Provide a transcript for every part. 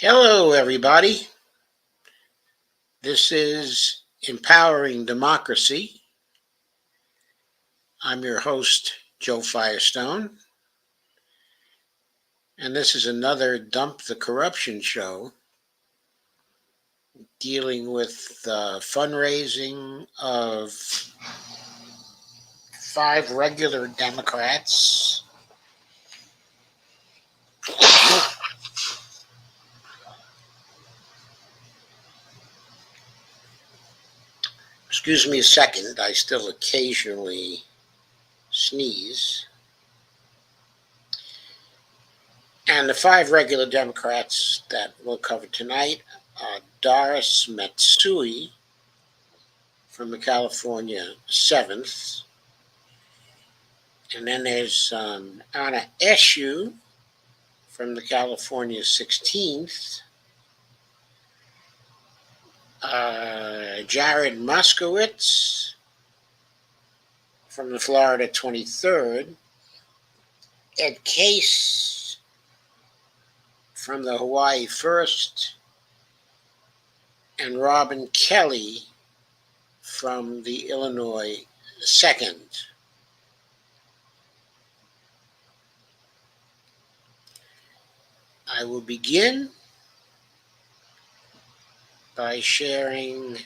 Hello, everybody. This is Empowering Democracy. I'm your host, Joe Firestone. And this is another Dump the Corruption show dealing with the fundraising of 5 regular Democrats. Excuse me a second, I still occasionally sneeze. And the 5 regular Democrats that we'll cover tonight are Doris Matsui from the California 7th. And then there's Eshoo from the California 16th. Jared Moskowitz from the Florida 23rd. Ed Case from the Hawaii 1st. And Robin Kelly from the Illinois 2nd. I will begin by sharing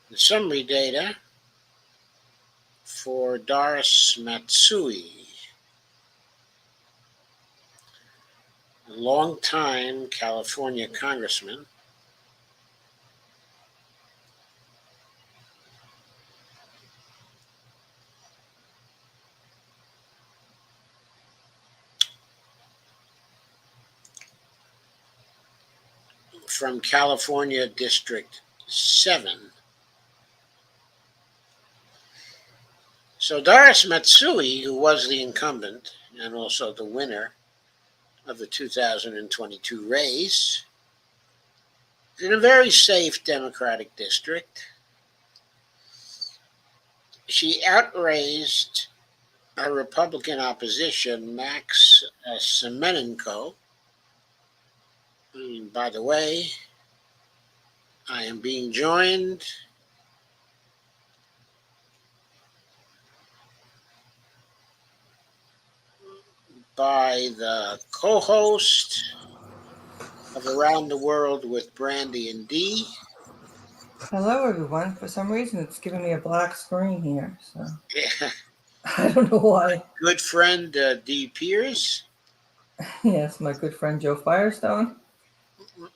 the summary data for Doris Matsui, a longtime California congressman, from California District 7. So Doris Matsui, who was the incumbent and also the winner of the 2022 race, is in a very safe Democratic district. She outraised a Republican opposition, Max Semenenko. And by the way, I am being joined by the co-host of Around the World with Brandy and Dee. Hello, everyone. For some reason, it's giving me a black screen here, so Yeah. I don't know why. Good friend Dee Pierce. Yes, my good friend Joe Firestone.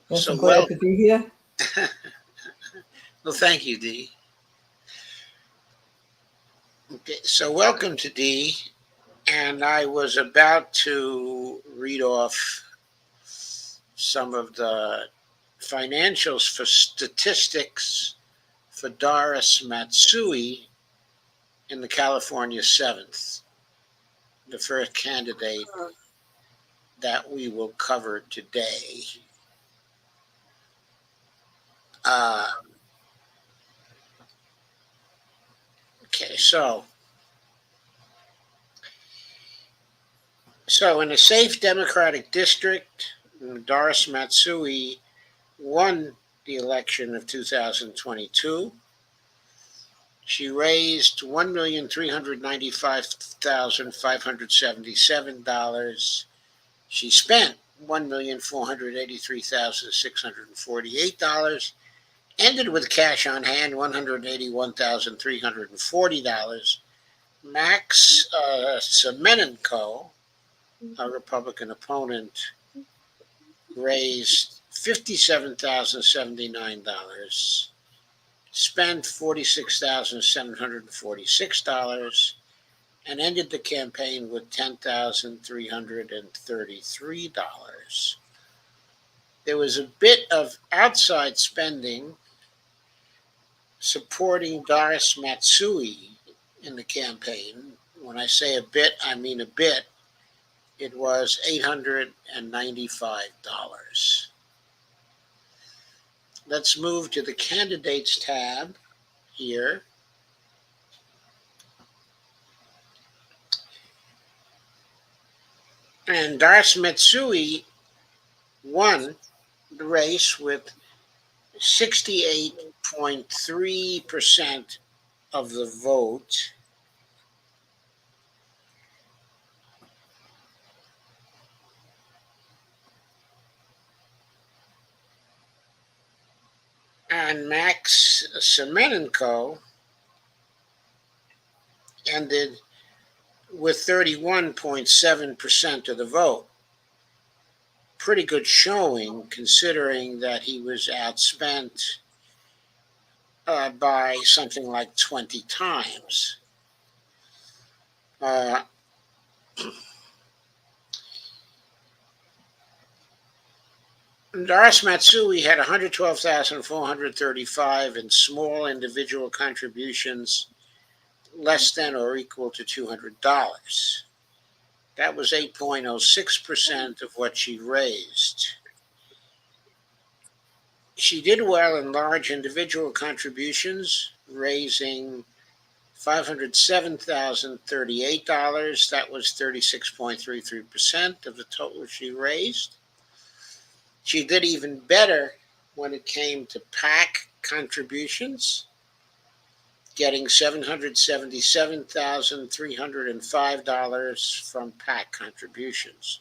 Yes, So I'm glad to be here. Well, thank you, Dee. Okay, so welcome to Dee. And I was about to read off some of the financials for statistics for Doris Matsui in the California 7th, the first candidate that we will cover today. Okay, so in a safe Democratic district, Doris Matsui won the election of 2022. She raised $1,395,577. She spent $1,483,648. Ended with cash on hand $181,340. Max Semenenko, a Republican opponent, raised $57,079, spent $46,746, and ended the campaign with $10,333. There was a bit of outside spending supporting Doris Matsui in the campaign. When I say a bit, I mean a bit. It was $895. Let's move to the candidates tab here. And Doris Matsui won the race with 68.3% of the vote. And Max Semenenko ended with 31.7% of the vote. Pretty good showing, considering that he was outspent by something like 20 times. Doris Matsui had 112,435 in small individual contributions less than or equal to $200. That was 8.06% of what she raised. She did well in large individual contributions, raising $507,038. That was 36.33% of the total she raised. She did even better when it came to PAC contributions, getting $777,305 from PAC contributions.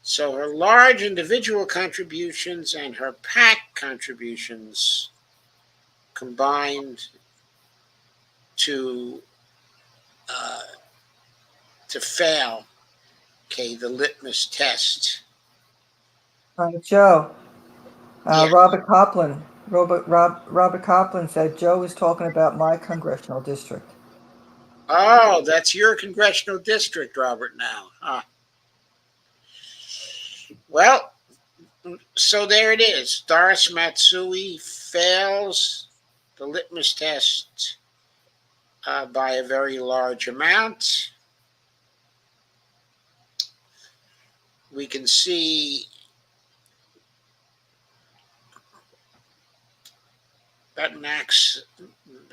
So her large individual contributions and her PAC contributions combined to fail, the litmus test. Joe, Yeah. Robert Copland said Joe was talking about my congressional district. Oh, that's your congressional district, Robert, now. Well, so there it is. Doris Matsui fails the litmus test by a very large amount. We can see that Max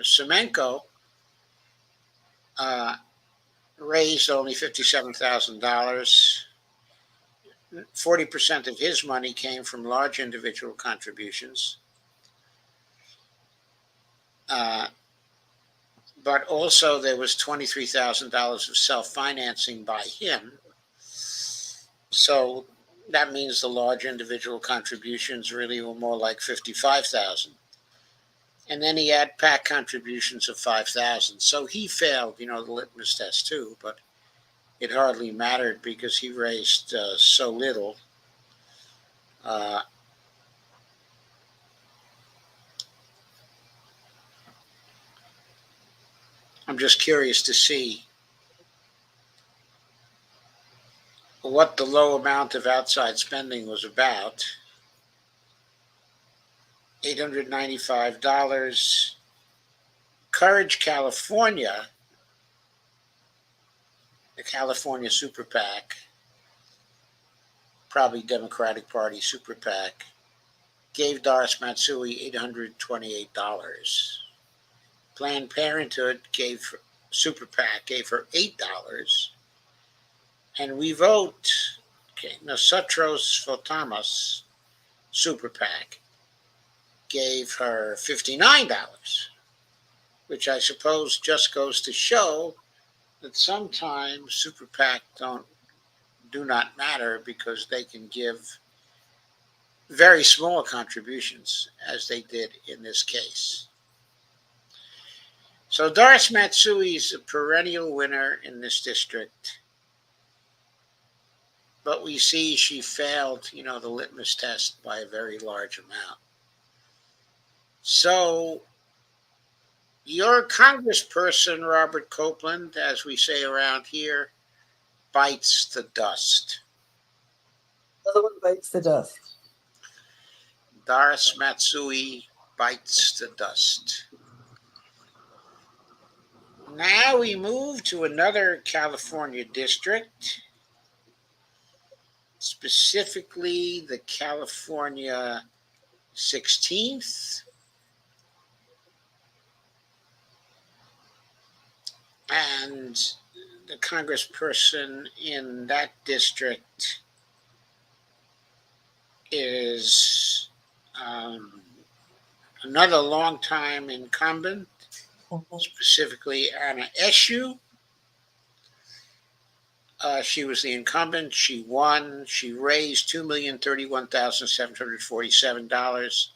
Semenko raised only $57,000. 40% of his money came from large individual contributions. But also there was $23,000 of self-financing by him. So that means the large individual contributions really were more like $55,000. And then he had PAC contributions of $5,000. So he failed, the litmus test too, but it hardly mattered because he raised so little. I'm just curious to see what the low amount of outside spending was about. $895. Courage California, the California Super PAC, probably Democratic Party Super PAC, gave Doris Matsui $828. Planned Parenthood Super PAC gave her $8. And We Vote, Nosotros Votamos Super PAC gave her $59. which I suppose just goes to show that sometimes super PAC do not matter because they can give very small contributions, as they did in this case. So Doris Matsui is a perennial winner in this district, but we see she failed, the litmus test by a very large amount. So your congressperson, Robert Copeland, as we say around here, bites the dust. Another one bites the dust. Doris Matsui bites the dust. Now we move to another California district, specifically the California 16th. And the congressperson in that district is another longtime incumbent, specifically Anna Eshoo. She was the incumbent. She won. She raised $2,031,747.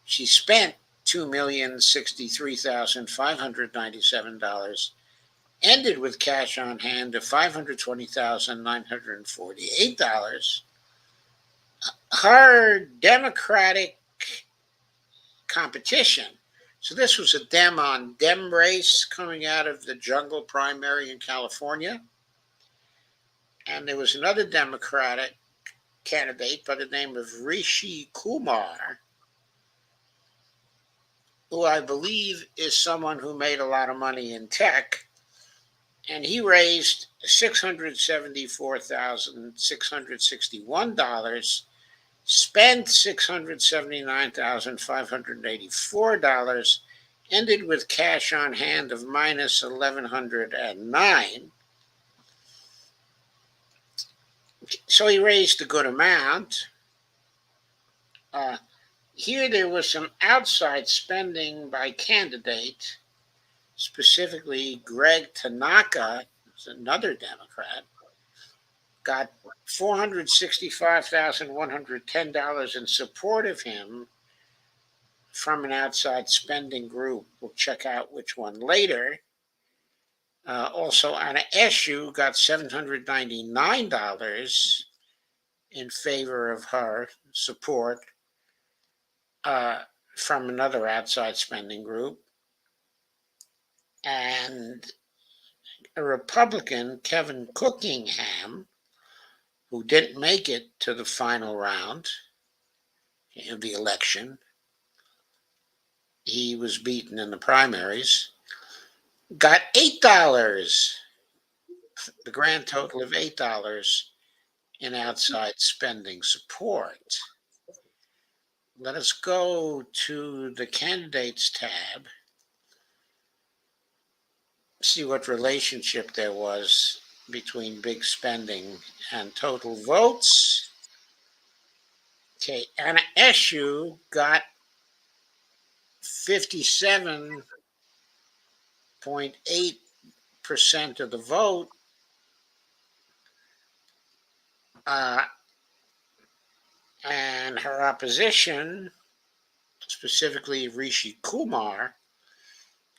She spent $2,063,597. Ended with cash on hand of $520,948. Her Democratic competition. So this was a Dem on Dem race coming out of the jungle primary in California. And there was another Democratic candidate by the name of Rishi Kumar, who I believe is someone who made a lot of money in tech. And he raised $674,661, spent $679,584, ended with cash on hand of minus $1,109. So he raised a good amount. Here there was some outside spending by candidate, specifically Greg Tanaka, who's another Democrat, got $465,110 in support of him from an outside spending group. We'll check out which one later. Also, Anna Eshoo got $799 in favor of her support from another outside spending group. And a Republican, Kevin Cookingham, who didn't make it to the final round of the election, he was beaten in the primaries, got $8, the grand total of $8 in outside spending support. Let us go to the candidates tab, see what relationship there was between big spending and total votes. Okay, Anna Eshoo got 57.8% of the vote. And her opposition, specifically Rishi Kumar,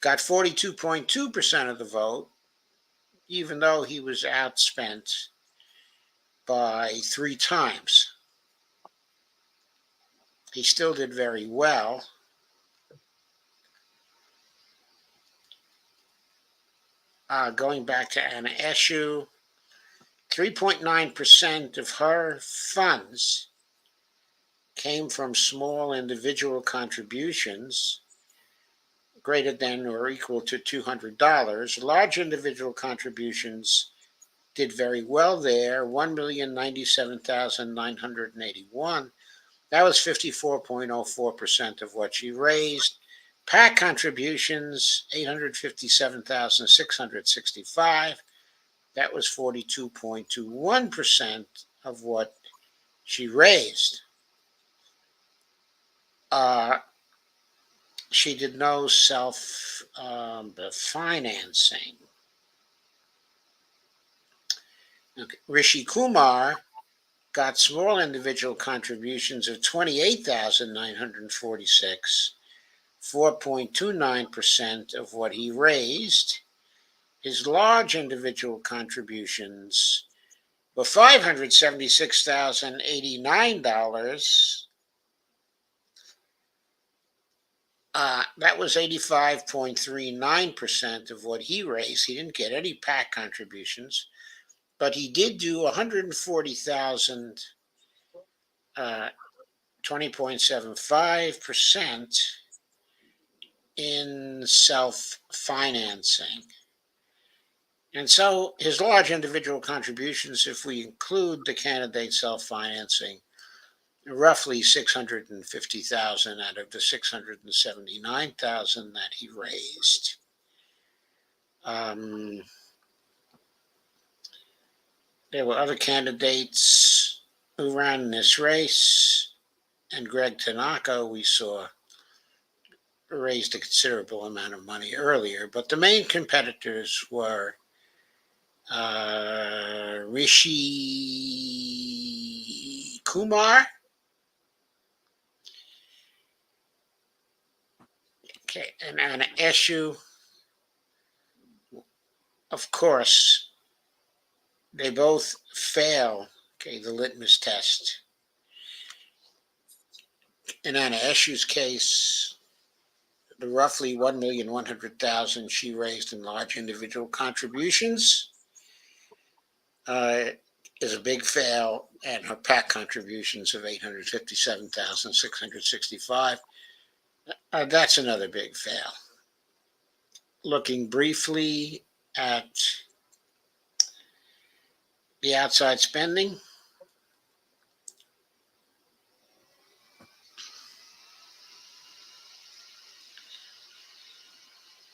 got 42.2% of the vote, even though he was outspent by 3 times. He still did very well. Going back to Anna Eshoo, 3.9% of her funds came from small individual contributions greater than or equal to $200. Large individual contributions did very well there, $1,097,981. That was 54.04% of what she raised. PAC contributions, $857,665. That was 42.21% of what she raised. she did no financing. Okay. Rishi Kumar got small individual contributions of 28,946, 4.29% of what he raised. His large individual contributions were $576,089. That was 85.39% of what he raised. He didn't get any PAC contributions, but he did do 140,000, 20.75% in self-financing. And so his large individual contributions, if we include the candidate self-financing, roughly 650,000 out of the 679,000 that he raised. There were other candidates who ran in this race, and Greg Tanaka, we saw, raised a considerable amount of money earlier, but the main competitors were Rishi Kumar, okay, and Eshoo. Of course, they both fail, okay, the litmus test. In Anna Eshoo's case, the roughly 1,100,000 she raised in large individual contributions is a big fail, and her PAC contributions of 857,665, that's another big fail. Looking briefly at the outside spending,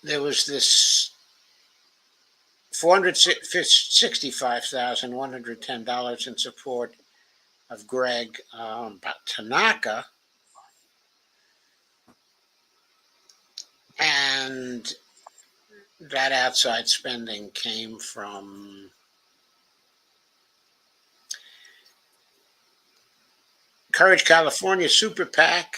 there was this $465,110 in support of Greg Tanaka, and that outside spending came from Courage California Super PAC,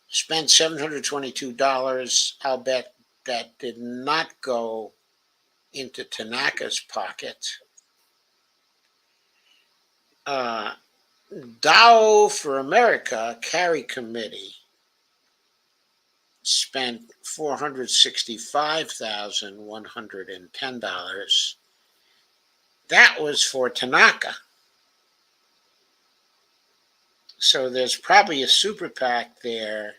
spent $722. I'll bet that did not go into Tanaka's pocket. Dow for America Carry Committee spent $465,110. That was for Tanaka. So there's probably a super PAC there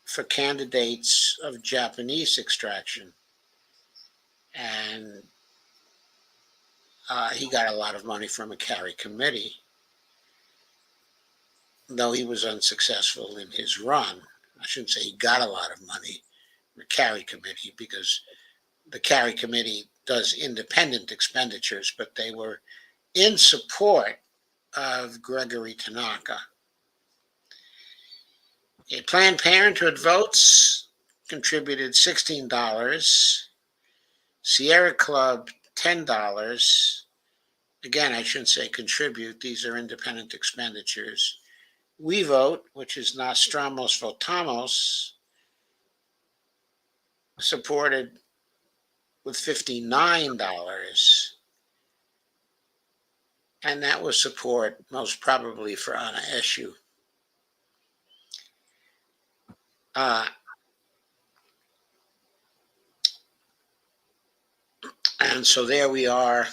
for candidates of Japanese extraction. And he got a lot of money from a Carry Committee, though he was unsuccessful in his run. I shouldn't say he got a lot of money from the Carry Committee, because the Carry Committee does independent expenditures, but they were in support of Gregory Tanaka. A Planned Parenthood votes contributed $16. Sierra Club, $10. Again, I shouldn't say contribute. These are independent expenditures. We Vote, which is Nostramos Votamos, supported with $59. And that was support most probably for Anna Eshoo. And so there we are.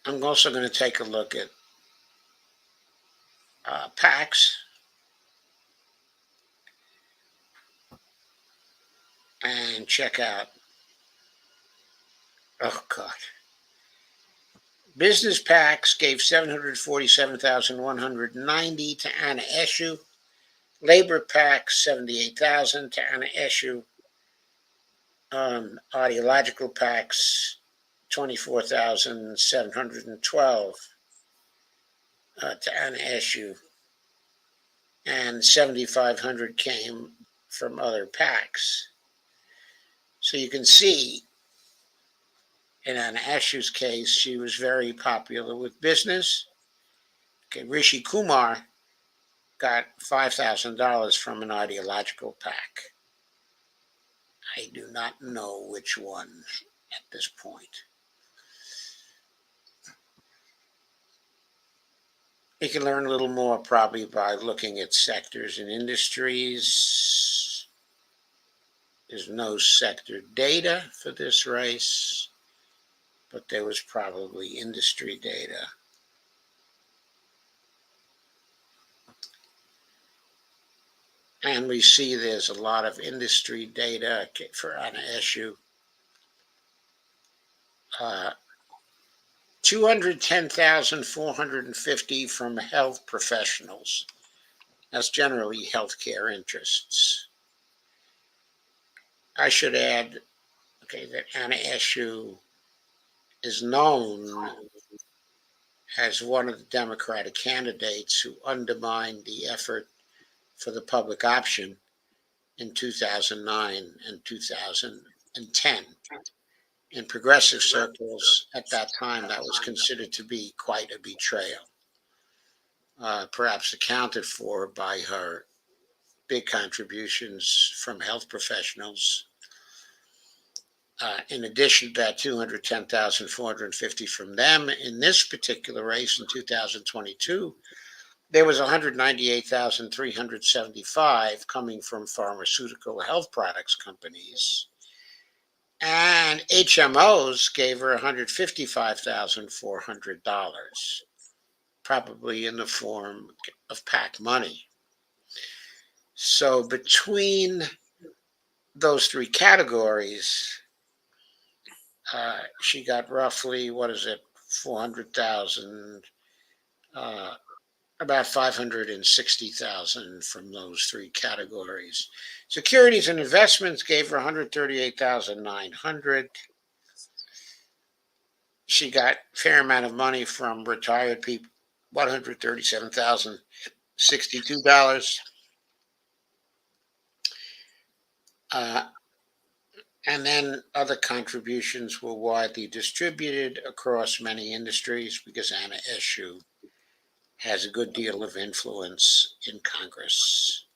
I'm also going to take a look at PACs and check out, oh God. Business PACs gave $747,190 to Anna Eshoo. Labor PACs, $78,000 to Anna Eshoo. Ideological PACs, $24,712 to Anna Eshoo. and 7,500 came from other PACs. So you can see in an Eshoo's case, she was very popular with business. Okay, Rishi Kumar got $5,000 from an ideological PAC. I do not know which one at this point. You can learn a little more probably by looking at sectors and industries. There's no sector data for this race, but there was probably industry data. And we see there's a lot of industry data for an issue. 210,450 from health professionals. That's generally healthcare interests. I should add, that Anna Eshoo is known as one of the Democratic candidates who undermined the effort for the public option in 2009 and 2010. In progressive circles at that time, that was considered to be quite a betrayal, perhaps accounted for by her big contributions from health professionals. In addition to that, 210,450 from them. In this particular race in 2022, there was 198,375 coming from pharmaceutical health products companies. And HMOs gave her $155,400, probably in the form of PAC money. So between those three categories, she got roughly, 400,000, about 560,000 from those three categories. Securities and investments gave her 138,900. She got a fair amount of money from retired people, $137,062. And then other contributions were widely distributed across many industries because Anna Eshoo has a good deal of influence in Congress.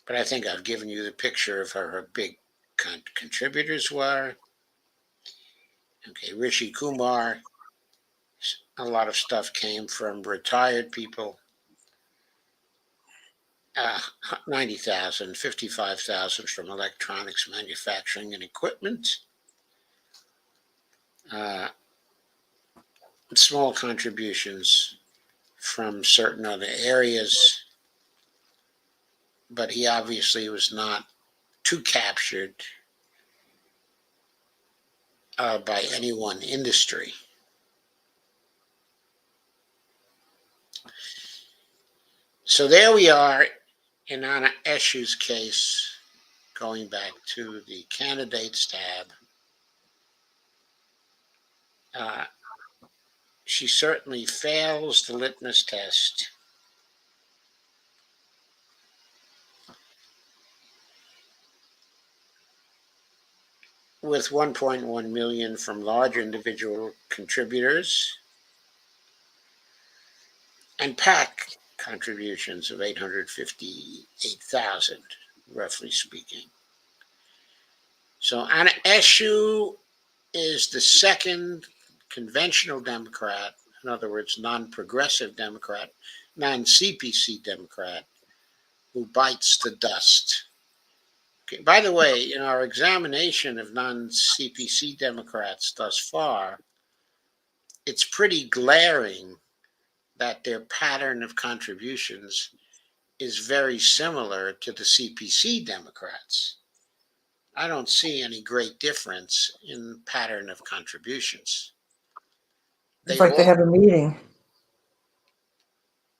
But I think I've given you the picture of her big contributors were. Okay, Rishi Kumar, a lot of stuff came from retired people. 90,000, 55,000 from electronics manufacturing and equipment. Small contributions from certain other areas, but he obviously was not too captured by any one industry. So there we are in Anna Eshoo's case, going back to the candidates tab. She certainly fails the litmus test. With 1.1 million from large individual contributors and PAC contributions of 858,000, roughly speaking. So Anna Eshoo is the second conventional Democrat, in other words, non-progressive Democrat, non-CPC Democrat, who bites the dust. Okay, by the way, in our examination of non-CPC Democrats thus far, it's pretty glaring that their pattern of contributions is very similar to the CPC Democrats. I don't see any great difference in pattern of contributions. It's like they have a meeting.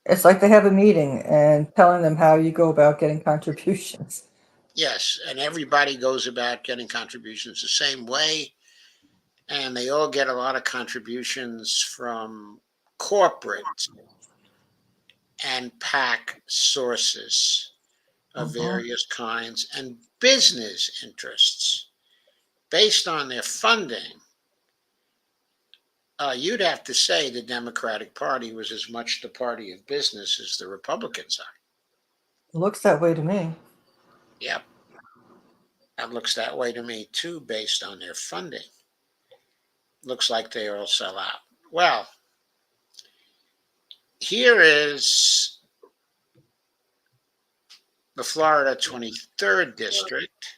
It's like they have a meeting and telling them how you go about getting contributions. Yes, and everybody goes about getting contributions the same way, and they all get a lot of contributions from corporate and PAC sources of Mhm. various kinds and business interests based on their funding. You'd have to say the Democratic Party was as much the party of business as the Republicans are. Looks that way to me. Yep, that looks that way to me too, based on their funding. Looks like they all sell out. Well, here is the Florida 23rd District,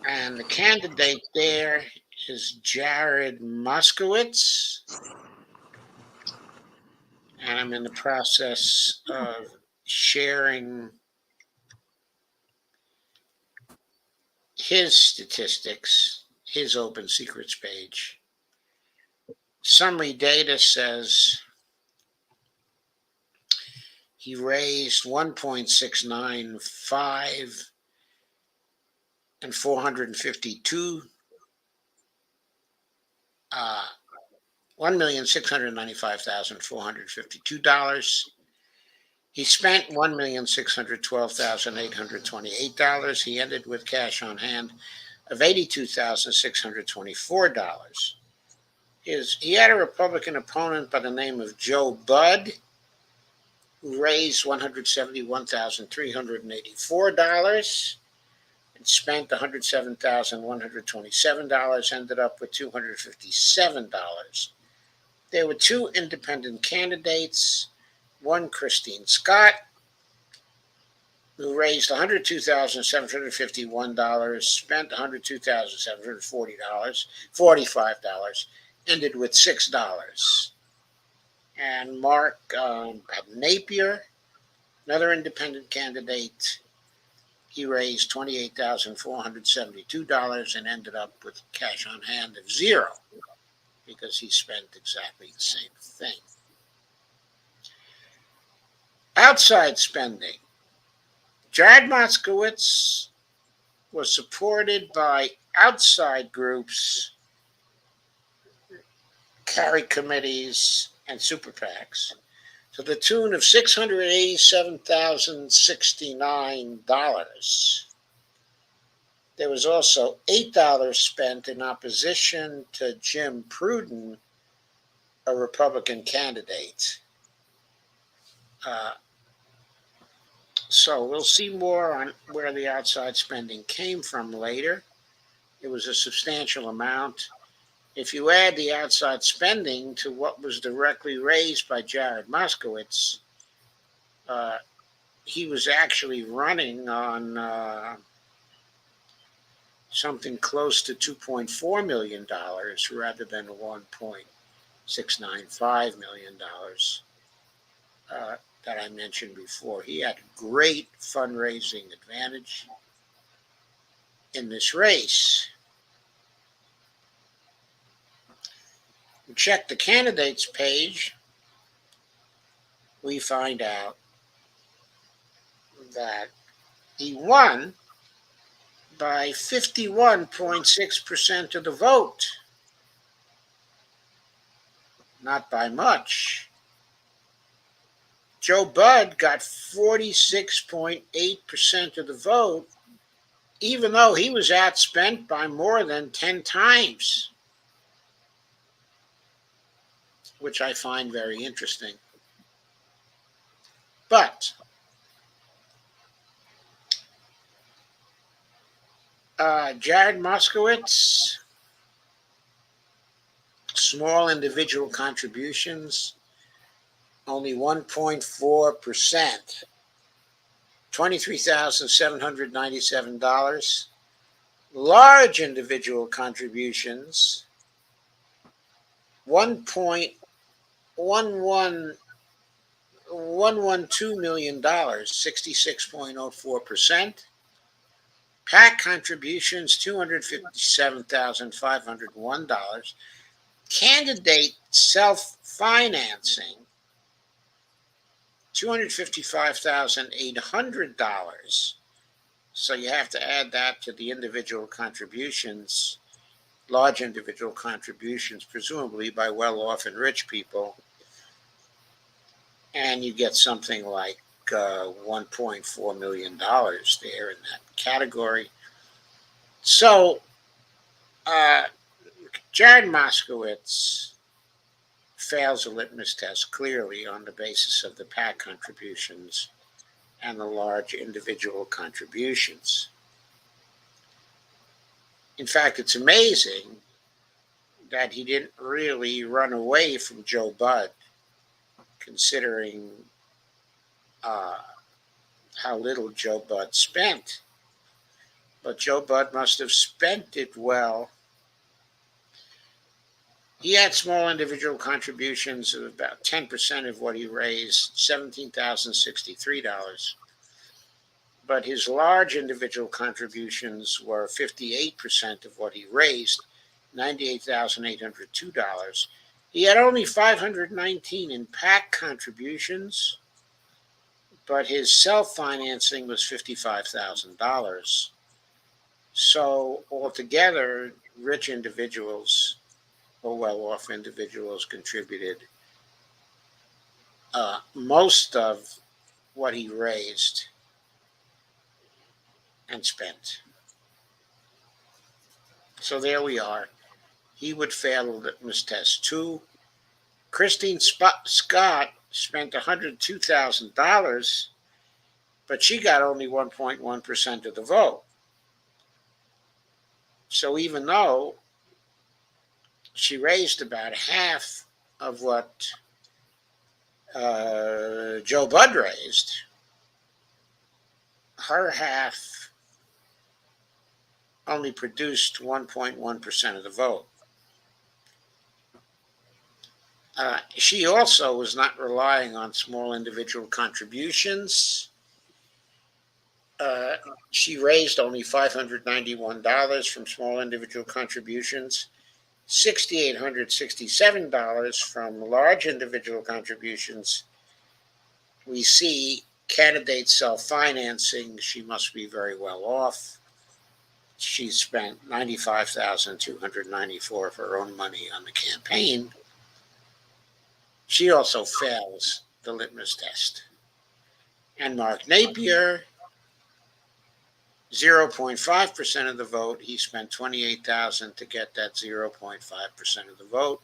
and the candidate there is Jared Moskowitz, and I'm in the process of sharing his statistics, his open secrets page. Summary data says he raised 1.695 and 452 $1,695,452. He spent $1,612,828. He ended with cash on hand of $82,624. He had a Republican opponent by the name of Joe Budd, who raised $171,384 and spent $107,127, ended up with $257. There were two independent candidates, one Christine Scott, who raised $102,751, spent $102,745, ended with $6. And Mark Napier, another independent candidate, he raised $28,472 and ended up with cash on hand of $0 because he spent exactly the same thing. Outside spending. Jared Moskowitz was supported by outside groups, carry committees, and super PACs to the tune of $687,069. There was also $8 spent in opposition to Jim Pruden, a Republican candidate. So we'll see more on where the outside spending came from later. It was a substantial amount. If you add the outside spending to what was directly raised by Jared Moskowitz, he was actually running on something close to $2.4 million rather than $1.695 million that I mentioned before. He had a great fundraising advantage in this race. We check the candidates page, we find out that he won by 51.6% of the vote. Not by much. Joe Budd got 46.8% of the vote, even though he was outspent by more than 10 times, which I find very interesting. But Jared Moskowitz, small individual contributions, only 1.4%, $23,797. Large individual contributions, $1.112 million, 66.04%. PAC contributions, $257,501. Candidate self-financing, $255,800. So you have to add that to the individual contributions, large individual contributions, presumably by well-off and rich people. and you get something like $1.4 million there in that category. So Jared Moskowitz fails a litmus test clearly on the basis of the PAC contributions and the large individual contributions. In fact, it's amazing that he didn't really run away from Joe Budd, considering how little Joe Budd spent. But Joe Budd must have spent it well. He had small individual contributions of about 10% of what he raised, $17,063. But his large individual contributions were 58% of what he raised, $98,802. He had only 519 in PAC contributions, but his self-financing was $55,000. So altogether, rich individuals or well-off individuals contributed most of what he raised and spent. So there we are. He would fail the litmus test too. Christine Scott spent $102,000, but she got only 1.1% of the vote. So even though she raised about half of what Joe Budd raised, her half only produced 1.1% of the vote. She also was not relying on small individual contributions. She raised only $591 from small individual contributions, $6,867 from large individual contributions. We see candidate self-financing. She must be very well off. She spent $95,294 of her own money on the campaign. She also fails the litmus test. And Mark Napier, 0.5% of the vote. He spent $28,000 to get that 0.5% of the vote.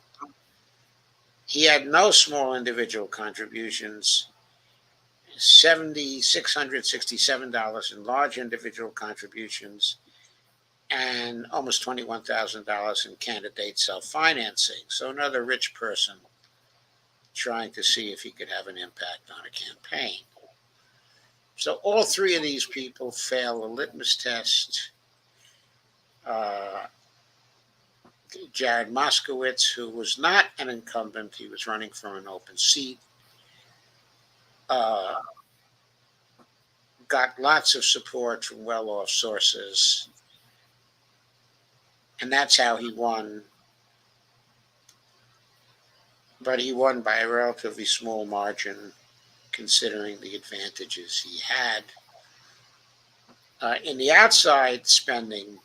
He had no small individual contributions, $7,667 in large individual contributions, and almost $21,000 in candidate self-financing. So another rich person trying to see if he could have an impact on a campaign. So all three of these people fail the litmus test. Jared Moskowitz, who was not an incumbent, he was running from an open seat, got lots of support from well-off sources, and that's how he won. But he won by a relatively small margin, considering the advantages he had. In the outside spending,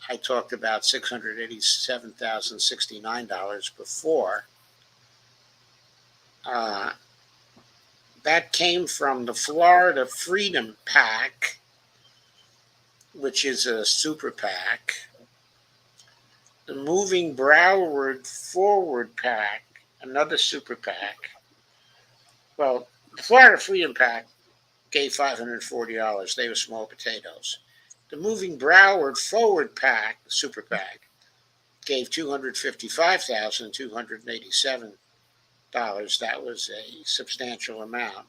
I talked about $687,069 before. That came from the Florida Freedom PAC, which is a super PAC, the Moving Broward Forward PAC, another super PAC. Well, the Florida Freedom PAC gave $540. They were small potatoes. The Moving Broward Forward PAC, the super PAC, gave $255,287. That was a substantial amount.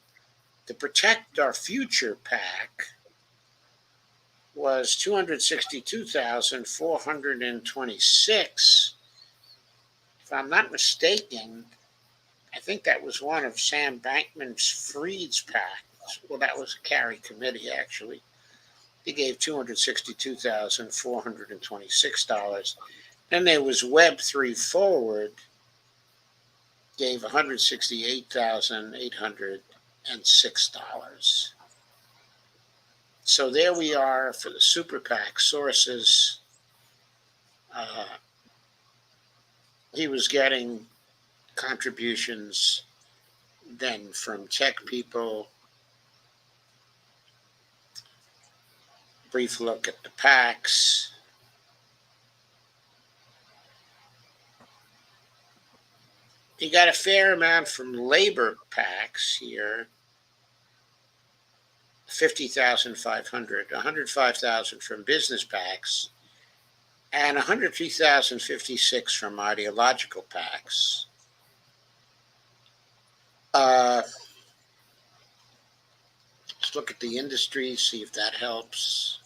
The Protect Our Future PAC was $262,426. If I'm not mistaken, I think that was one of Sam Bankman-Fried's PACs. Well, that was a carry committee, actually. They gave $262,426. Then there was Web3 Forward, gave $168,806. So there we are for the super PAC sources. He was getting contributions Then from tech people, brief look at the PACs. You got a fair amount from labor PACs here. 50,500, 105,000 from business PACs, and 103,056 from ideological PACs. Let's look at the industry, see if that helps.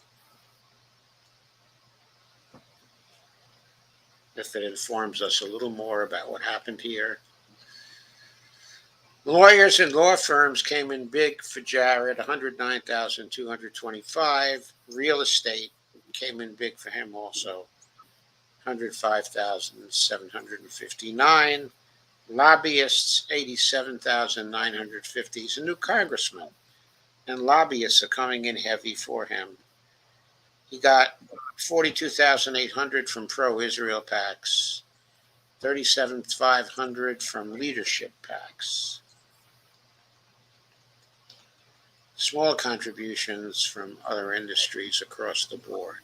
If it informs us a little more about what happened here. Lawyers and law firms came in big for Jared, 109,225. Real estate came in big for him also, 105,759. Lobbyists, 87,950. He's a new congressman, and lobbyists are coming in heavy for him. He got 42,800 from pro-Israel PACs, 37,500 from leadership PACs. Small contributions from other industries across the board.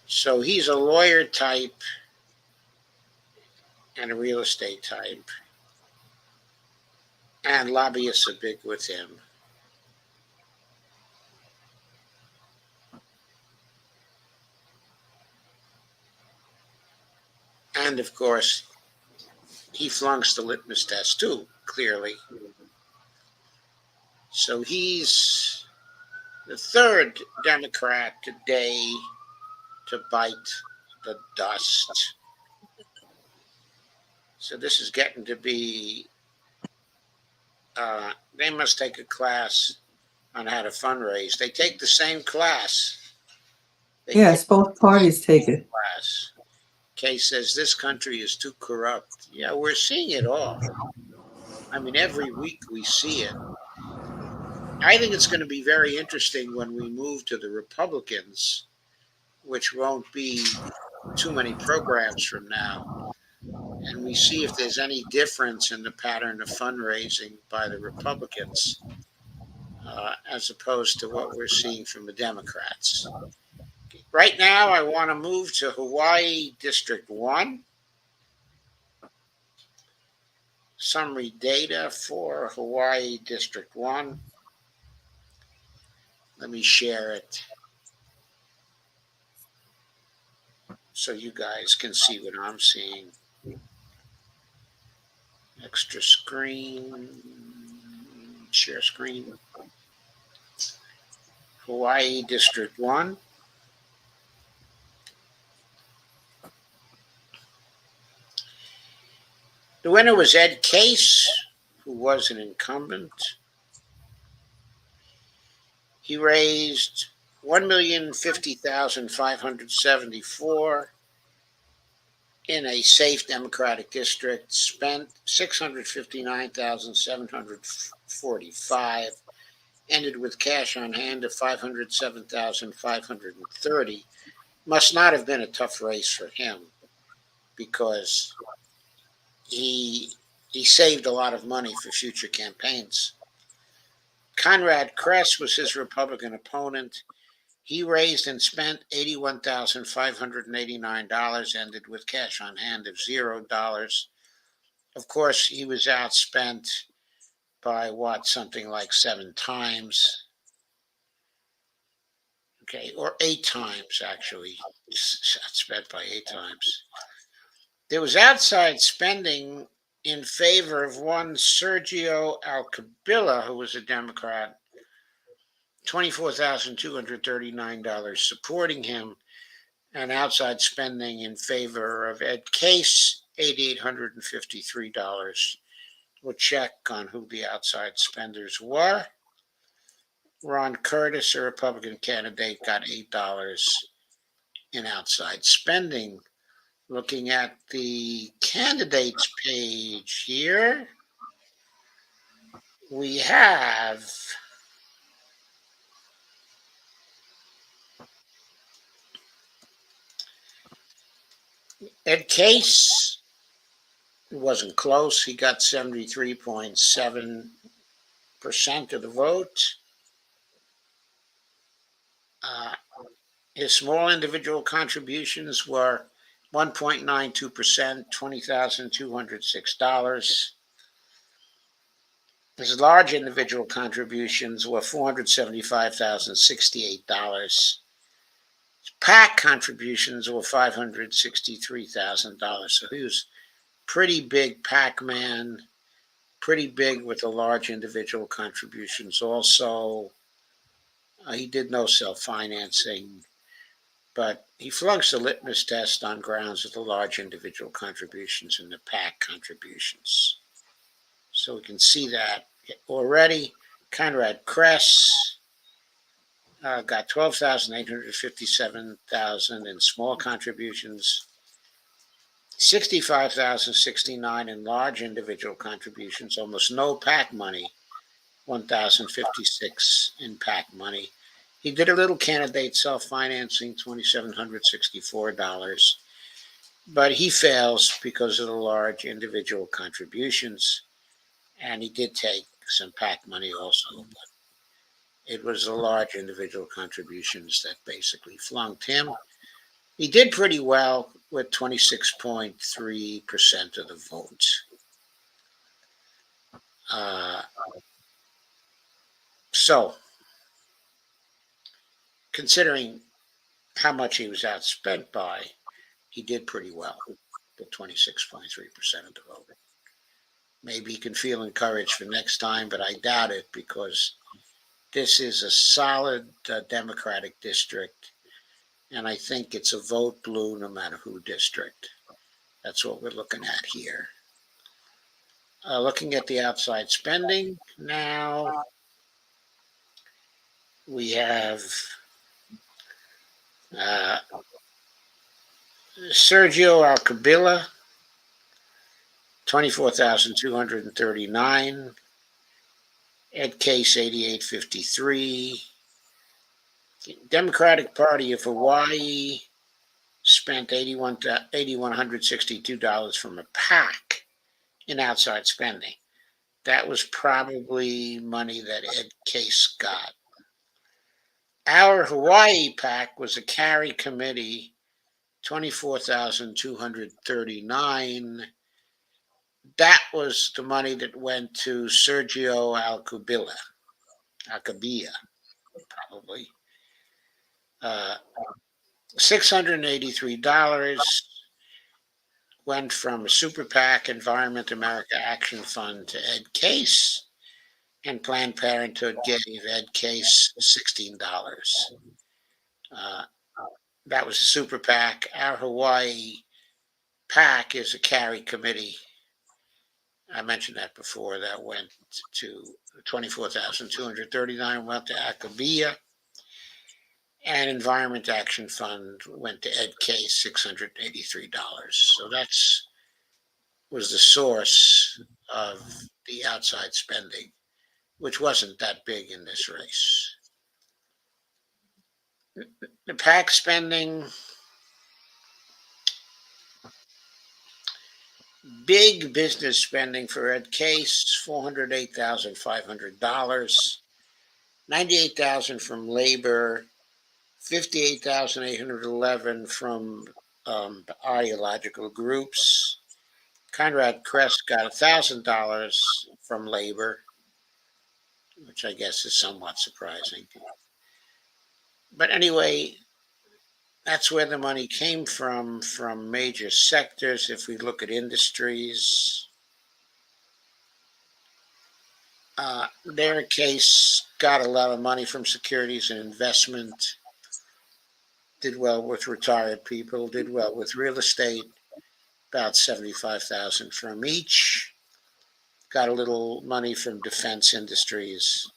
So he's a lawyer type and a real estate type, and lobbyists are big with him. And of course, he flunks the litmus test too, clearly. So he's the third Democrat today to bite the dust. So this is getting to be, they must take a class on how to fundraise. They take the same class. Yes, both parties take it. Class. Kay says this country is too corrupt. Yeah, we're seeing it all. I mean, every week we see it. I think it's going to be very interesting when we move to the Republicans, which won't be too many programs from now, and we see if there's any difference in the pattern of fundraising by the Republicans as opposed to what we're seeing from the Democrats. Right now, I want to move to Hawaii District 1. Summary data for Hawaii District 1. Let me share it so you guys can see what I'm seeing. Extra screen, share screen. Hawaii District 1. The winner was Ed Case, who was an incumbent. He raised $1,050,574 in a safe Democratic district, spent $659,745, ended with cash on hand of $507,530. Must not have been a tough race for him because he saved a lot of money for future campaigns. Conrad Kress was his Republican opponent. He raised and spent $81,589, ended with cash on hand of $0. Of course, he was outspent by something like 7 times. Okay, or 8 times, actually. Outspent by 8 times. There was outside spending in favor of one Sergio Alcabila, who was a Democrat, $24,239 supporting him, and outside spending in favor of Ed Case, $8,853. We'll check on who the outside spenders were. Ron Curtis, a Republican candidate, got $8 in outside spending. Looking at the candidates page here, we have Ed Case wasn't close. He got 73.7% of the vote. His small individual contributions were 1.92%, $20,206. His large individual contributions were $475,068. His PAC contributions were $563,000. So he was pretty big PAC man, pretty big with the large individual contributions. Also, he did no self-financing, but he flunks the litmus test on grounds of the large individual contributions and the PAC contributions. So we can see that already. Conrad Kress got 12,857,000 in small contributions, 65,069 in large individual contributions, almost no PAC money, 1,056 in PAC money. He did a little candidate self-financing, $2,764, but he fails because of the large individual contributions, and he did take some PAC money also, but it was the large individual contributions that basically flunked him. He did pretty well with 26.3% of the vote. So, considering how much he was outspent by, he did pretty well with 26.3% of the vote. Maybe he can feel encouraged for next time, but I doubt it because this is a solid Democratic district, and I think it's a vote blue no matter who district. That's what we're looking at here. Looking at the outside spending now, we have Sergio Alcabila, 24,239. Ed Case, 8853. Democratic Party of Hawaii spent $8,162 from a PAC in outside spending. That was probably money that Ed Case got. Our Hawaii PAC was a carry committee, 24,239. That was the money that went to Sergio Alcabila, probably. $683 went from a Super PAC, Environment America Action Fund, to Ed Case, and Planned Parenthood gave Ed Case $16. That was a Super PAC. Our Hawaii PAC is a carry committee. I mentioned that before. That went to 24,239, went to Akabia. And Environment Action Fund went to Ed Case, $683. So that's was the source of the outside spending, which wasn't that big in this race. The PAC spending, big business spending for Ed Case, $408,500, $98,000 from labor, $58,811 from ideological groups. Conrad Kress got $1,000 from labor, which I guess is somewhat surprising. But anyway, that's where the money came from major sectors. If we look at industries, their case got a lot of money from securities and investment, did well with retired people, did well with real estate, about $75,000 from each. Got a little money from defense industries,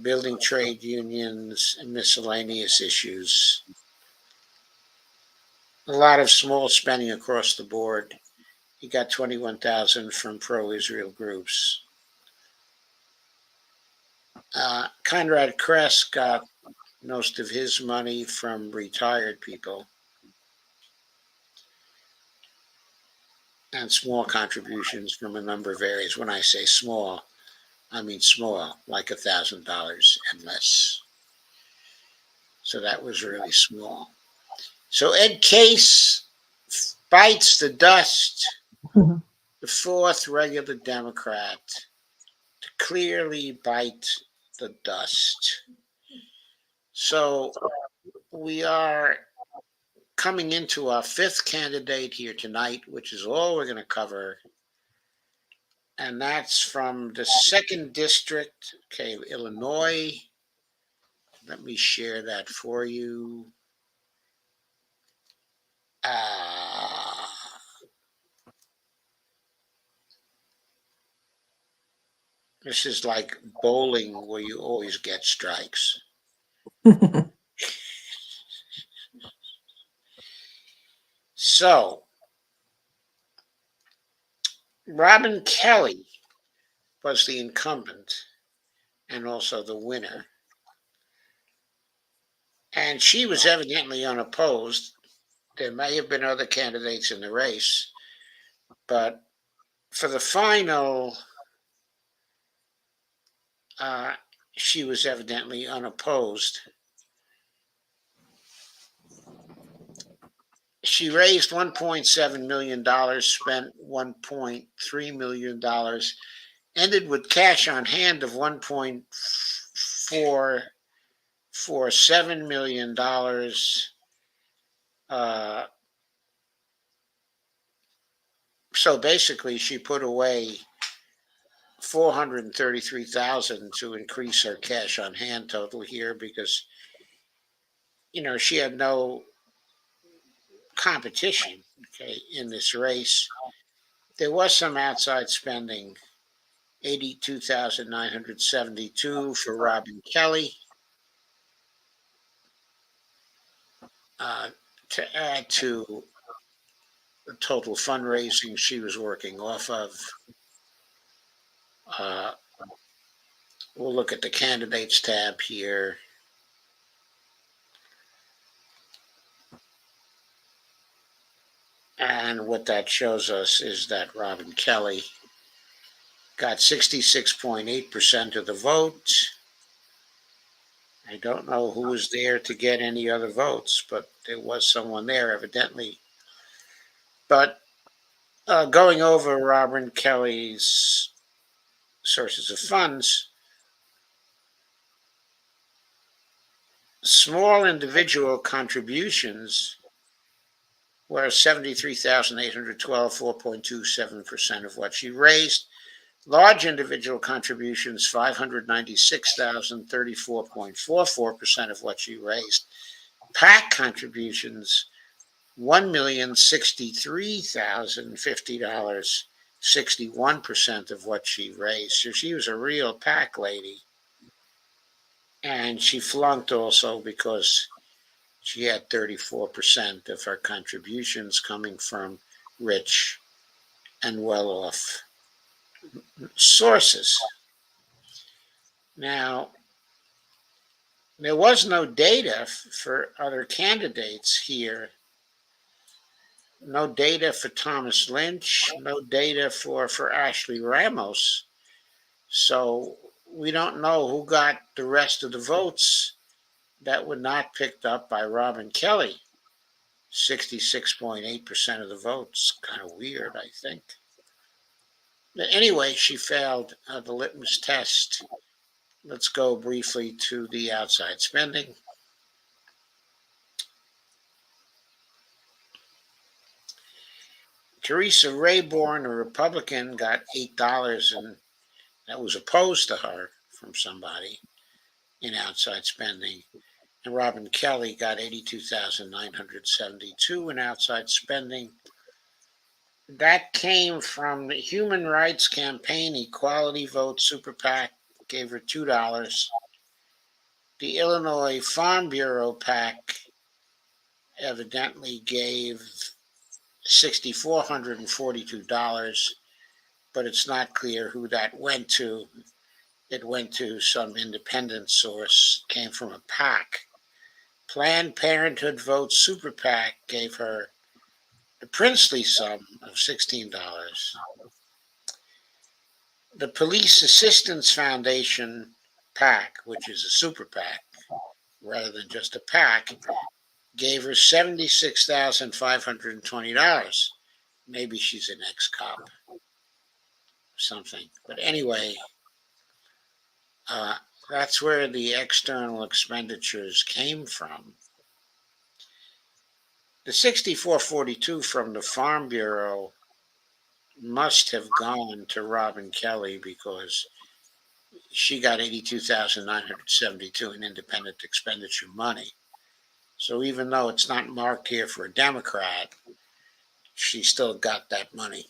building trade unions, and miscellaneous issues. A lot of small spending across the board. He got $21,000 from pro-Israel groups. Conrad Kress got most of his money from retired people. and small contributions from a number of areas. When I say small, I mean small, like $1,000 and less. So that was really small. So Ed Case bites the dust, the fourth regular Democrat to clearly bite the dust. So we are coming into our fifth candidate here tonight, which is all we're going to cover. And that's from the second district, okay, Illinois. Let me share that for you. This is like bowling where you always get strikes. So, Robin Kelly was the incumbent and also the winner. And she was evidently unopposed. There may have been other candidates in the race, but for the final, she was evidently unopposed. She raised $1.7 million, spent $1.3 million, ended with cash on hand of $1.447 million. So basically, she put away $433,000 to increase her cash on hand total here because, she had no competition, okay, in this race. There was some outside spending, $82,972 for Robin Kelly, to add to the total fundraising she was working off of. We'll look at the candidates tab here. And what that shows us is that Robin Kelly got 66.8% of the vote. I don't know who was there to get any other votes, but there was someone there evidently. But going over Robin Kelly's sources of funds, small individual contributions were 73,812, 4.27% of what she raised. Large individual contributions, 596,000, 34.44% of what she raised. PAC contributions, $1,063,050, 61% of what she raised. So she was a real PAC lady. And she flunked also because she had 34% of her contributions coming from rich and well-off sources. Now, there was no data for other candidates here. No data for Thomas Lynch, no data for Ashley Ramos. So we don't know who got the rest of the votes that were not picked up by Robin Kelly. 66.8% of the votes. Kind of weird, I think. But anyway, she failed the litmus test. Let's go briefly to the outside spending. Teresa Rayborn, a Republican, got $8, and that was opposed to her from somebody in outside spending. And Robin Kelly got $82,972 in outside spending. That came from the Human Rights Campaign Equality Vote Super PAC, gave her $2. The Illinois Farm Bureau PAC evidently gave $6,442, but it's not clear who that went to. It went to some independent source, came from a PAC. Planned Parenthood Vote Super PAC gave her the princely sum of $16. The Police Assistance Foundation PAC, which is a super PAC rather than just a PAC, gave her $76,520. Maybe she's an ex-cop or something. But anyway, that's where the external expenditures came from. The 6442 from the Farm Bureau must have gone to Robin Kelly because she got $82,972 in independent expenditure money. So even though it's not marked here for a Democrat, she still got that money.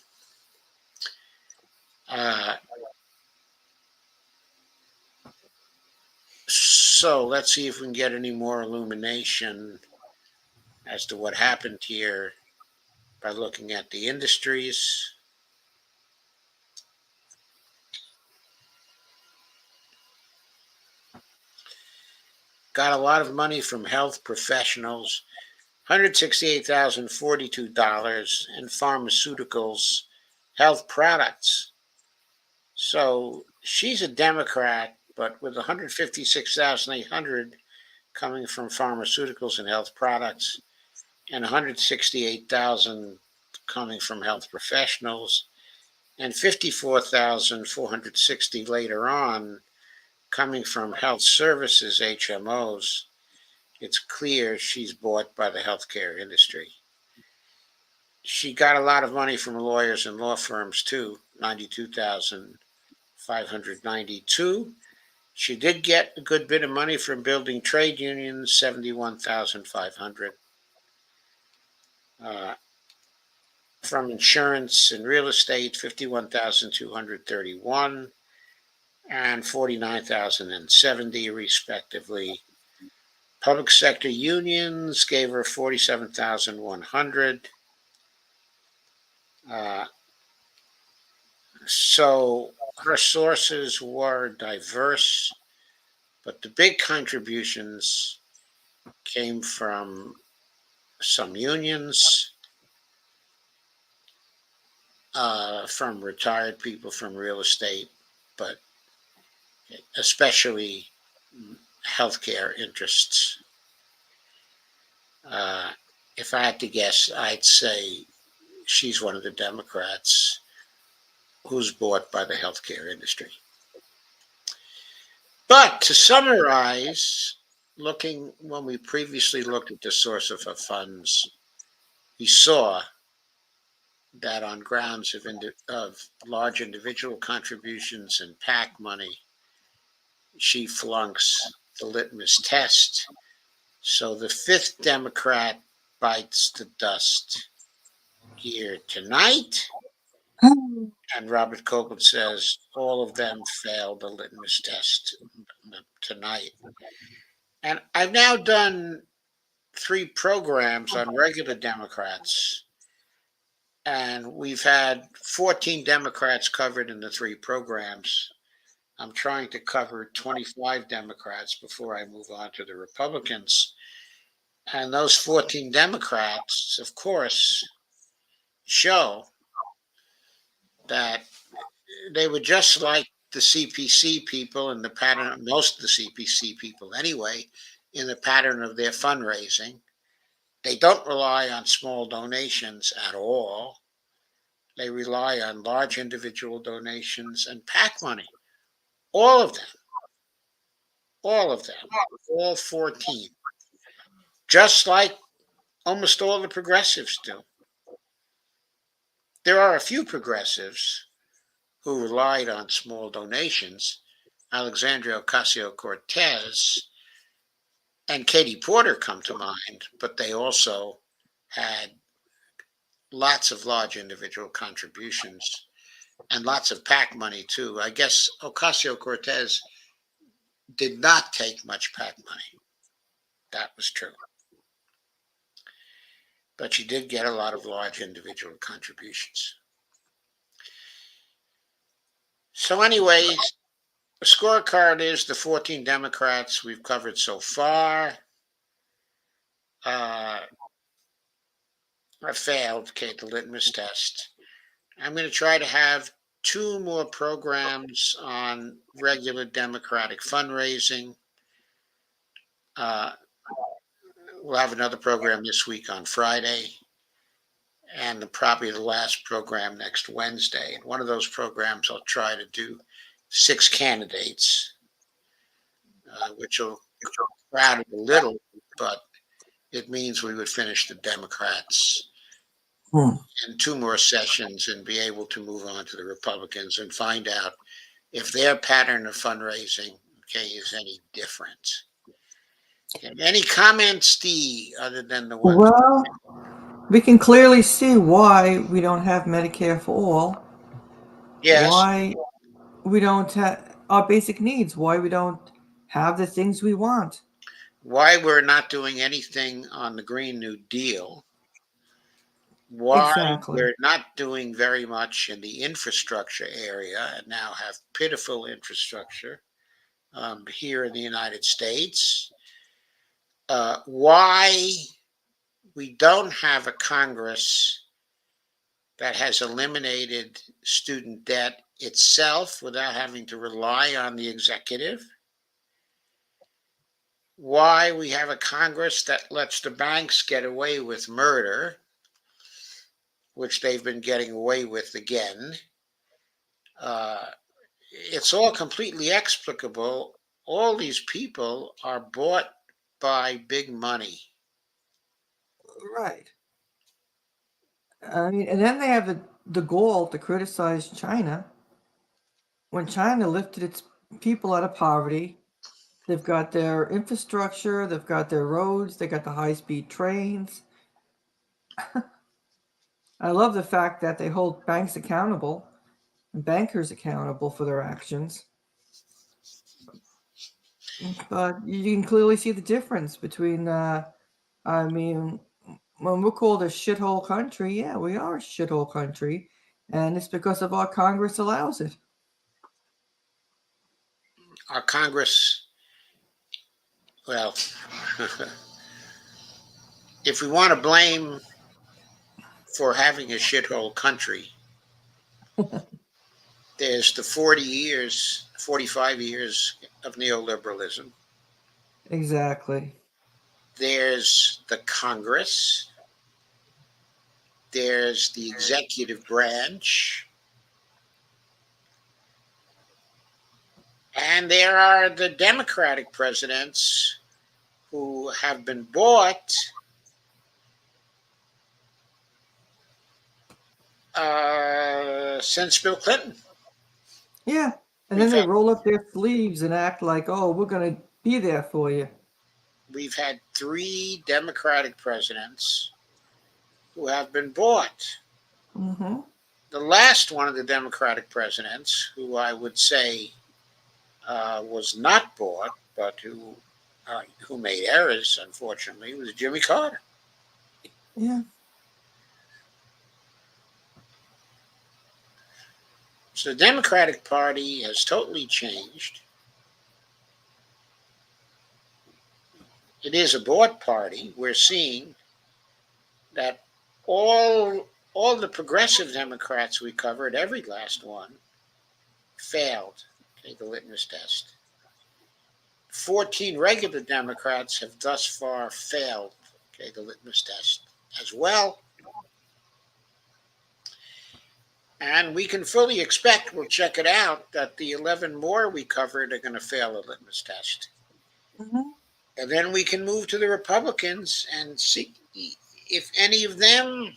So let's see if we can get any more illumination as to what happened here by looking at the industries. Got a lot of money from health professionals, $168,042 in pharmaceuticals, health products. So she's a Democrat, but with $156,800 coming from pharmaceuticals and health products, and $168,000 coming from health professionals, and $54,460 later on coming from health services, HMOs. It's clear she's bought by the healthcare industry. She got a lot of money from lawyers and law firms too, $92,592. She did get a good bit of money from building trade unions, $71,500. From insurance and real estate, $51,231 and $49,070 respectively. Public sector unions gave her $47,100. So her sources were diverse, but the big contributions came from some unions, from retired people from real estate, but especially healthcare interests. If I had to guess, I'd say she's one of the Democrats who's bought by the healthcare industry. But to summarize, when we previously looked at the source of her funds, we saw that on grounds of large individual contributions and PAC money, she flunks the litmus test. So the fifth Democrat bites the dust here tonight. And Robert Copeland says all of them failed the litmus test tonight. And I've now done 3 programs on regular Democrats, and we've had 14 Democrats covered in the 3 programs. I'm trying to cover 25 Democrats before I move on to the Republicans. And those 14 Democrats, of course, show that they were just like the CPC people in the pattern, most of the CPC people anyway, in the pattern of their fundraising. They don't rely on small donations at all. They rely on large individual donations and PAC money. All of them. All 14. Just like almost all the progressives do. There are a few progressives who relied on small donations. Alexandria Ocasio-Cortez and Katie Porter come to mind, but they also had lots of large individual contributions and lots of PAC money too. I guess Ocasio-Cortez did not take much PAC money. That was true. But she did get a lot of large individual contributions. So anyways, the scorecard is the 14 Democrats we've covered so far. I failed, okay, the litmus test. I'm going to try to have two more programs on regular Democratic fundraising. Uh, we'll have another program this week on Friday, and probably the last program next Wednesday. And one of those programs, I'll try to do 6 candidates, which will crowd it a little, but it means we would finish the Democrats Hmm. in 2 more sessions and be able to move on to the Republicans and find out if their pattern of fundraising, okay, is any different. And any comments, Steve, other than the ones? Well, we can clearly see why we don't have Medicare for all, Yes. why we don't have our basic needs, why we don't have the things we want. Why we're not doing anything on the Green New Deal. Why Exactly. we're not doing very much in the infrastructure area and now have pitiful infrastructure here in the United States. Why we don't have a Congress that has eliminated student debt itself without having to rely on the executive. Why we have a Congress that lets the banks get away with murder, which they've been getting away with again. It's all completely explicable. All these people are bought by big money. Right. I mean, and then they have the gall to criticize China when China lifted its people out of poverty. They've got their infrastructure, they've got their roads, they got the high-speed trains. I love the fact that they hold banks accountable and bankers accountable for their actions. But you can clearly see the difference between, I mean, when we're called a shithole country, yeah, we are a shithole country, and it's because of our Congress allows it. Our Congress, well, if we want to blame for having a shithole country, there's the 40 years, 45 years of neoliberalism. Exactly. There's the Congress. There's the executive branch. And there are the Democratic presidents who have been bought since Bill Clinton. Yeah. And then We've they had roll up their sleeves and act like, oh, we're going to be there for you. we've had 3 Democratic presidents who have been bought. Mm-hmm. The last one of the Democratic presidents, who I would say was not bought, but who made errors, unfortunately, was Jimmy Carter. Yeah. So the Democratic Party has totally changed. It is a bought party. We're seeing that all the progressive Democrats we covered, every last one, failed. Okay, the litmus test. 14 regular Democrats have thus far failed. Okay, the litmus test as well. And we can fully expect, we'll check it out, that the 11 more we covered are going to fail the litmus test. Mm-hmm. And then we can move to the Republicans and see if any of them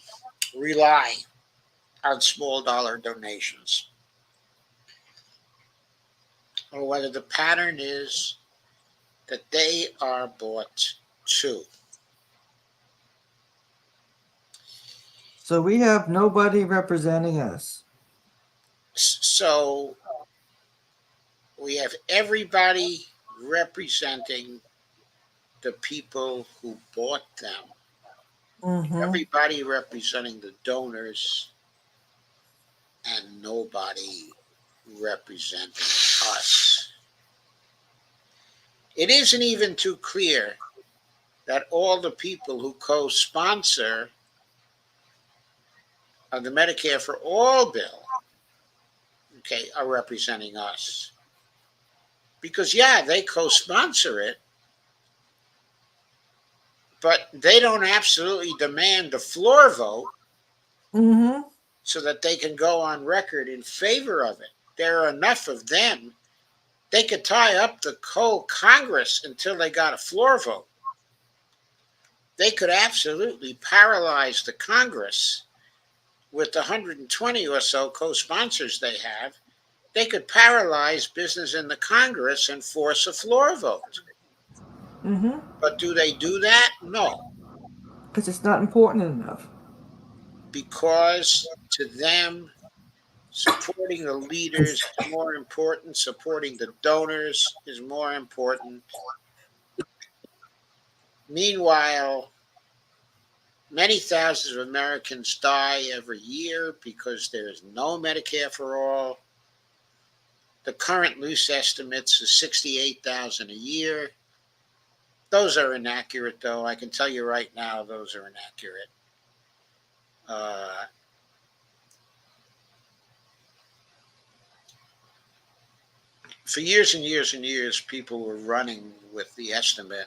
rely on small dollar donations, or whether the pattern is that they are bought too. So we have nobody representing us. So we have everybody representing the people who bought them, Mm-hmm. everybody representing the donors, and nobody representing us. It isn't even too clear that all the people who co-sponsor of the Medicare for All bill, okay, are representing us. Because, yeah, they co-sponsor it, but they don't absolutely demand a floor vote Mm-hmm. so that they can go on record in favor of it. There are enough of them. They could tie up the whole Congress until they got a floor vote. They could absolutely paralyze the Congress with the 120 or so co-sponsors they have. They could paralyze business in the Congress and force a floor vote. Mm-hmm. But do they do that? No, Because it's not important enough. because to them, supporting the leaders is more important, supporting the donors is more important. Meanwhile, many thousands of Americans die every year because there is no Medicare for all. The current loose estimates is 68,000 a year. Those are inaccurate, though. I can tell you right now, those are inaccurate. Uh, for years and years and years, people were running with the estimate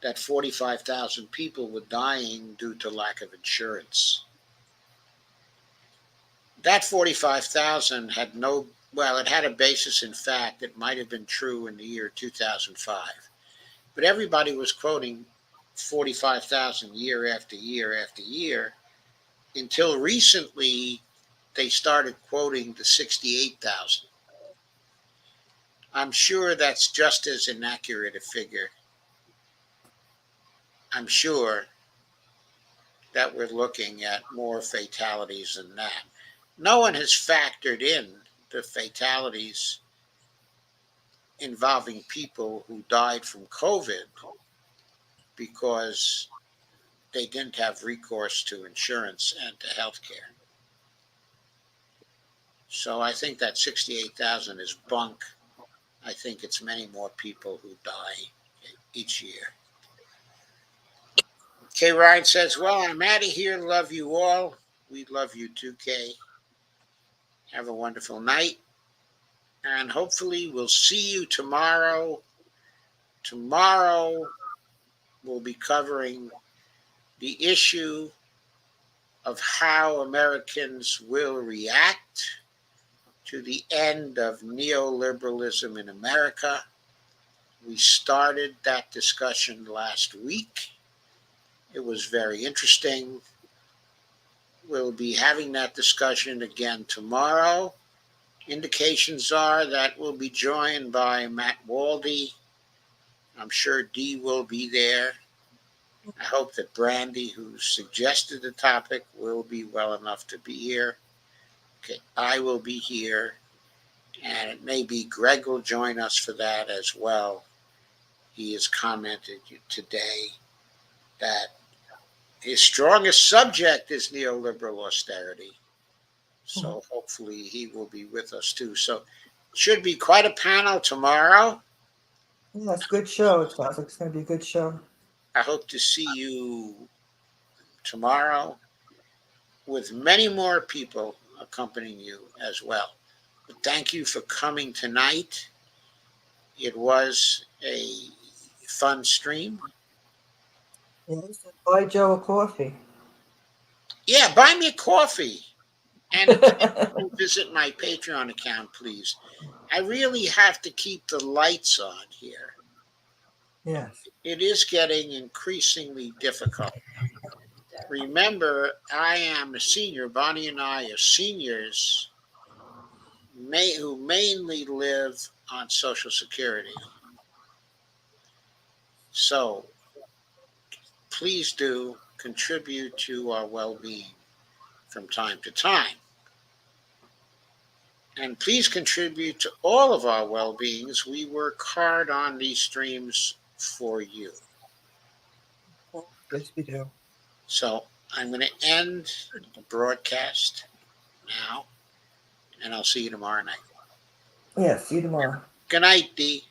that 45,000 people were dying due to lack of insurance. That 45,000 had no, well, it had a basis in fact. It might have been true in the year 2005. But everybody was quoting 45,000 year after year after year until recently they started quoting the 68,000. I'm sure that's just as inaccurate a figure. I'm sure that we're looking at more fatalities than that. No one has factored in the fatalities involving people who died from COVID because they didn't have recourse to insurance and to health care. So I think that 68,000 is bunk. I think it's many more people who die each year. K. Ryan says, well, I'm out of here. Love you all. We love you too, K. Have a wonderful night. And hopefully we'll see you tomorrow. Tomorrow we'll be covering the issue of how Americans will react to the end of neoliberalism in America. We started that discussion last week. It was very interesting. We'll be having that discussion again tomorrow. Indications are that we'll be joined by Matt Waldy. I'm sure Dee will be there. I hope that Brandy, who suggested the topic, will be well enough to be here. Okay, I will be here, and it may be Greg will join us for that as well. He has commented today that his strongest subject is neoliberal austerity. So hopefully he will be with us too. So it should be quite a panel tomorrow. Yeah, it's a good show. It sounds like it's going to be a good show. I hope to see you tomorrow with many more people accompanying you as well. But thank you for coming tonight. It was a fun stream. Yes, buy Joe a coffee. Yeah, buy me a coffee. And visit my Patreon account, please. I really have to keep the lights on here. Yes. It is getting increasingly difficult. Remember, I am a senior. Bonnie and I are seniors who mainly live on Social Security. So please do contribute to our well-being from time to time. And please contribute to all of our well-beings. We work hard on these streams for you. Yes, we do. So I'm going to end the broadcast now, and I'll see you tomorrow night. Yeah, see you tomorrow. Good night, Dee.